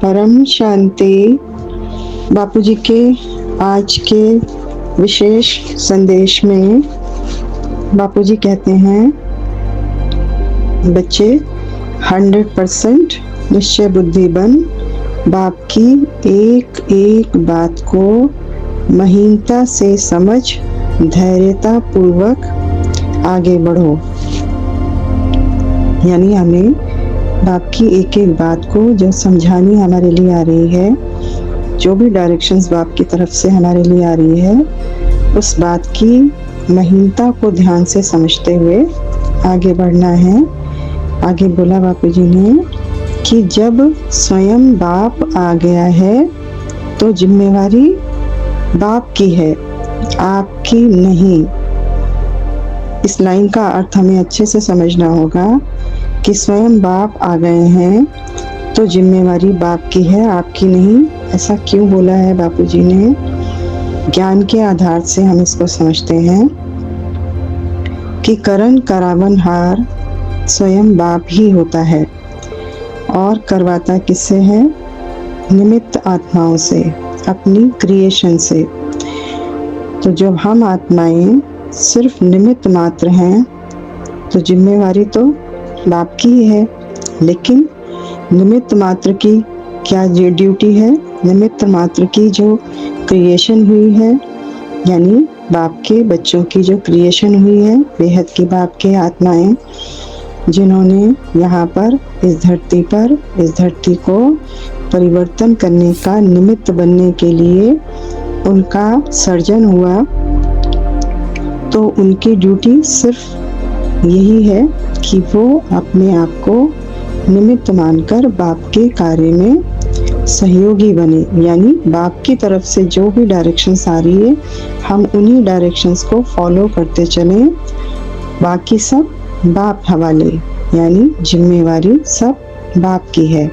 परम शांति। बापूजी के आज के विशेष संदेश में बापूजी कहते हैं, बच्चे 100% निश्चय बुद्धि बन बाप की एक एक बात को महीनता से समझ धैर्यता पूर्वक आगे बढ़ो। यानी हमें बाप की एक एक बात को जो समझानी हमारे लिए आ रही है, जो भी डायरेक्शंस बाप की तरफ से हमारे लिए आ रही है, उस बात की महीनता को ध्यान से समझते हुए आगे बढ़ना है। आगे बोला बापूजी ने कि जब स्वयं बाप आ गया है तो जिम्मेवारी बाप की है, आपकी नहीं। इस लाइन का अर्थ हमें अच्छे से समझना होगा कि स्वयं बाप आ गए हैं तो जिम्मेवारी बाप की है, आपकी नहीं। ऐसा क्यों बोला है बापूजी ने? ज्ञान के आधार से हम इसको समझते हैं कि करण करावनहार स्वयं बाप ही होता है और करवाता किससे है? निमित्त आत्माओं से, अपनी क्रिएशन से। तो जब हम आत्माएं सिर्फ निमित्त मात्र हैं तो जिम्मेवारी तो बाप की ही है। लेकिन निमित्त मात्र की क्या ड्यूटी है? निमित्त मात्र की जो क्रिएशन हुई है, यानी बाप के बच्चों की जो क्रिएशन हुई है, बेहद की बाप के आत्माएं जिन्होंने यहाँ पर इस धरती को परिवर्तन करने का निमित्त बनने के लिए उनका सर्जन हुआ, तो उनकी ड्यूटी सिर्फ यही है कि वो अपने आप को निमित्त मानकर बाप के कार्य में सहयोगी बने। यानी बाप की तरफ से जो भी डायरेक्शंस आ रही है, हम उन्हीं डायरेक्शंस को फॉलो करते चलें। बाकी सब बाप हवाले, यानी जिम्मेवारी सब बाप की है।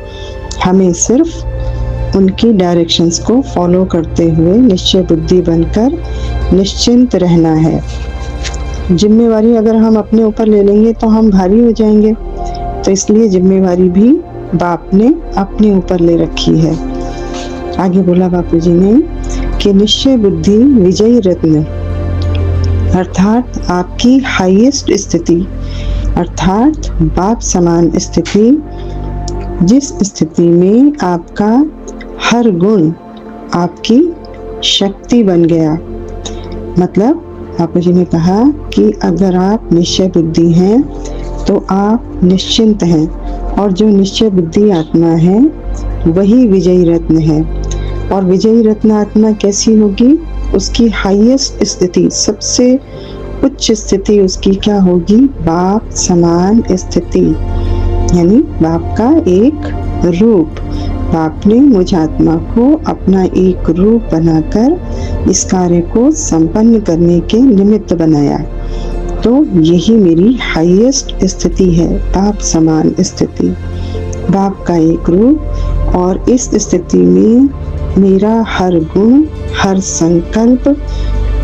हमें सिर्फ उनकी डायरेक्शंस को फॉलो करते हुए निश्चय बुद्धि बनकर निश्चिंत रहना है। जिम्मेवारी अगर हम अपने ऊपर ले लेंगे तो हम भारी हो जाएंगे, तो इसलिए जिम्मेवारी भी बाप ने अपने ऊपर ले रखी है। आगे बोला बापूजी ने कि निश्चय बुद्धि विजयी रत्न, अर्थात आपकी हाईएस्ट स्थिति, अर्थात बाप समान स्थिति, जिस स्थिति में आपका हर गुण आपकी शक्ति बन गया। मतलब बापूजी ने कहा कि अगर आप निश्चय बुद्धि हैं तो आप निश्चिंत हैं, और जो निश्चय बुद्धि आत्मा है वही विजयी रत्न है। और विजयी रत्न आत्मा कैसी होगी? उसकी हाईएस्ट स्थिति, सबसे उच्च स्थिति उसकी क्या होगी? बाप समान स्थिति, यानी बाप का एक रूप। बाप ने मुझ आत्मा को अपना एक रूप बनाकर इस कार्य को संपन्न करने के निमित्त बनाया। तो यही मेरी हाईएस्ट स्थिति है, बाप समान स्थिति, बाप का एक रूप। और इस स्थिति में मेरा हर गुण, हर संकल्प,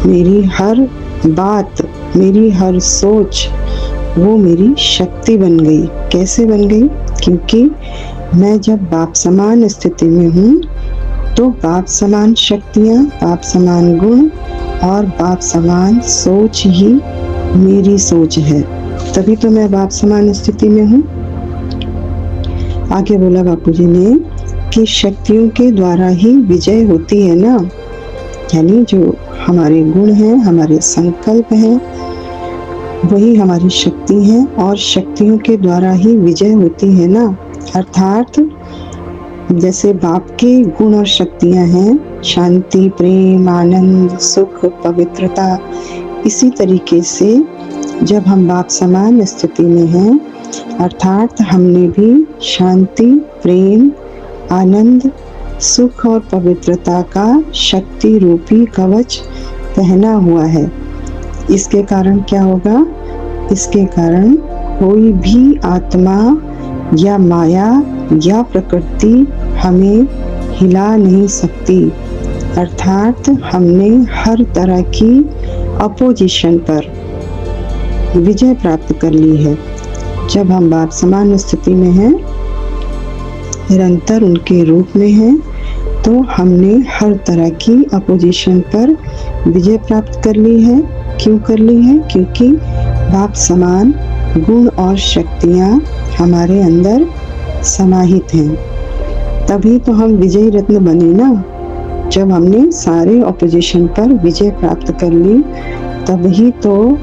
मेरी हर बात, मेरी हर सोच, वो मेरी शक्ति बन गई। कैसे बन गई? क्योंकि मैं जब बाप समान स्थिति में हूँ तो बाप समान शक्तियाँ, बाप समान गुण और बाप समान सोच ही मेरी सोच है, तभी तो मैं बाप समान स्थिति में हूँ। आगे बोला बापूजी ने कि शक्तियों के द्वारा ही विजय होती है ना, यानी जो हमारे गुण हैं, हमारे संकल्प हैं, वही हमारी शक्ति है, और शक्तियों के द्वारा ही विजय होती है ना। अर्थात जैसे बाप के गुण और शक्तियां हैं, शांति, प्रेम, आनंद, सुख, पवित्रता, इसी तरीके से जब हम बाप समान स्थिति में हैं, अर्थात हमने भी शांति, प्रेम, आनंद, सुख और पवित्रता का शक्ति रूपी कवच पहना हुआ है। इसके कारण क्या होगा? इसके कारण कोई भी आत्मा या माया या प्रकृति हमें हिला नहीं सकती। अर्थात हमने हर तरह की अपोजिशन पर विजय प्राप्त कर ली है। जब हम बाप समान स्थिति में हैं निरंतर उनके रूप में हैं, तो हमने हर तरह की अपोजिशन पर विजय प्राप्त कर ली है। क्यों कर ली है? क्योंकि बाप समान गुण और शक्तियाँ हमारे अंदर समाहित हैं। तभी तो हम विजयी रत्न बने ना। जब हमने सारे ऑपोजिशन पर विजय प्राप्त कर ली, तभी तो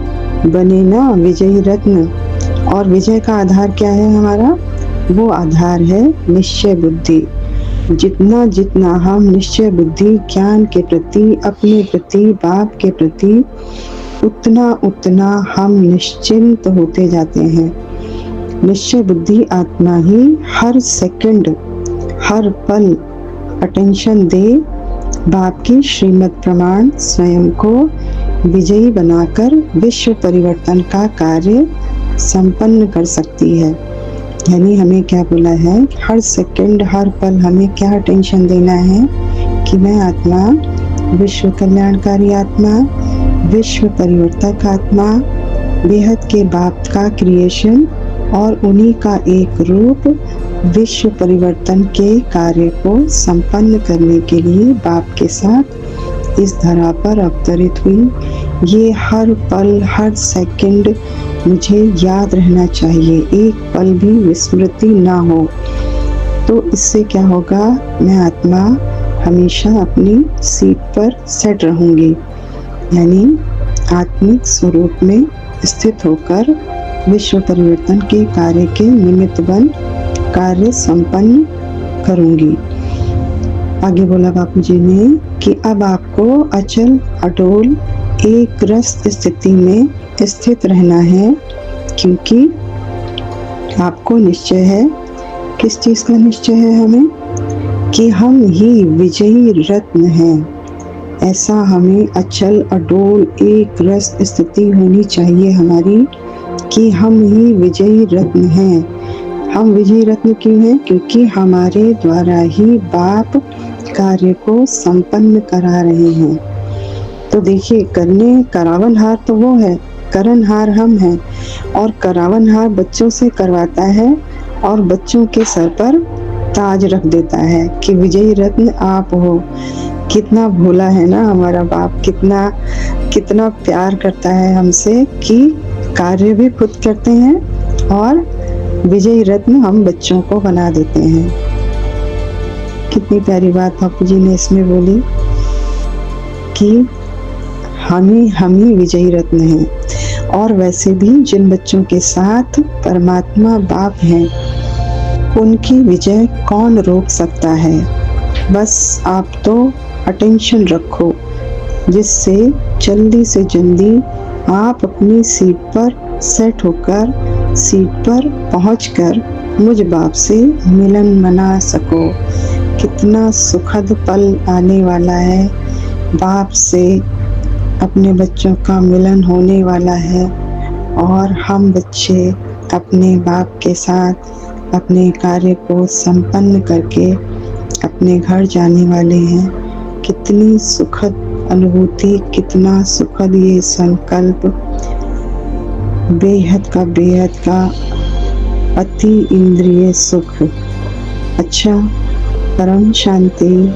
बने ना विजयी रत्न। और विजय का आधार क्या है हमारा? वो आधार है निश्चय बुद्धि। जितना जितना हम निश्चय बुद्धि ज्ञान के प्रति, अपने प्रति, बाप के प्रति, उतना उतना हम निश्चिंत होते जाते हैं। निश्चय बुद्धि आत्मा ही हर सेकंड, हर पल अटेंशन दे बाप की श्रीमद् प्रमाण स्वयं को विजयी बनाकर विश्व परिवर्तन का कार्य संपन्न कर सकती है। यानी हमें क्या बोला है? हर सेकंड, हर पल हमें क्या अटेंशन देना है कि मैं आत्मा, विश्व कल्याणकारी आत्मा, विश्व परिवर्तक आत्मा, बेहद के बाप का क्रिएशन और उन्हीं का एक रूप विश्व परिवर्तन के कार्य को संपन्न करने के लिए बाप के साथ इस धरा पर अवतरित हुई। ये हर पल, हर सेकंड मुझे याद रहना चाहिए, एक पल भी विस्मृति ना हो। तो इससे क्या होगा? मैं आत्मा हमेशा अपनी सीट पर सेट रहूंगी, यानी आत्मिक स्वरूप में स्थित होकर विश्व परिवर्तन के कार्य के निमित्त बन कार्य संपन्न करूंगी। आगे बोला बापूजी ने कि अब आपको अचल, अटोल, एक रस स्थिति में स्थित रहना है, क्योंकि आपको निश्चय है। किस चीज का निश्चय है हमें? कि हम ही विजयी रत्न हैं। ऐसा हमें अचल, अडोल, एक रस स्थिति होनी चाहिए हमारी कि हम ही विजयी रत्न हैं। हम विजयी रत्न क्यों हैं? क्योंकि हमारे द्वारा ही बाप कार्य को संपन्न करा रहे हैं। तो देखिए, करावनहार तो वो है, करनहार हम हैं। और करावनहार बच्चों से करवाता है और बच्चों के सर पर ताज रख देता है कि विजयी रत्न आप हो। कितना भोला है ना हमारा बाप, कितना कितना प्यार करता है हमसे कि कार्य भी खुद करते हैं और विजयी रत्न हम बच्चों को बना देते हैं। कितनी प्यारी बात बापू जी ने इसमें बोली कि हम ही विजयी रत्न हैं। और वैसे भी जिन बच्चों के साथ परमात्मा बाप हैं, उनकी विजय कौन रोक सकता है? बस आप तो अटेंशन रखो, जिससे जल्दी से जल्दी आप अपनी सीट पर सेट होकर, सीट पर पहुंचकर मुझ बाप से मिलन मना सको। कितना सुखद पल आने वाला है, बाप से अपने बच्चों का मिलन होने वाला है और हम बच्चे अपने बाप के साथ अपने कार्य को संपन्न करके अपने घर जाने वाले हैं। कितनी सुखद अनुभूति, कितना सुखद ये संकल्प, बेहद का अति इंद्रिय सुख। अच्छा, परम शांति।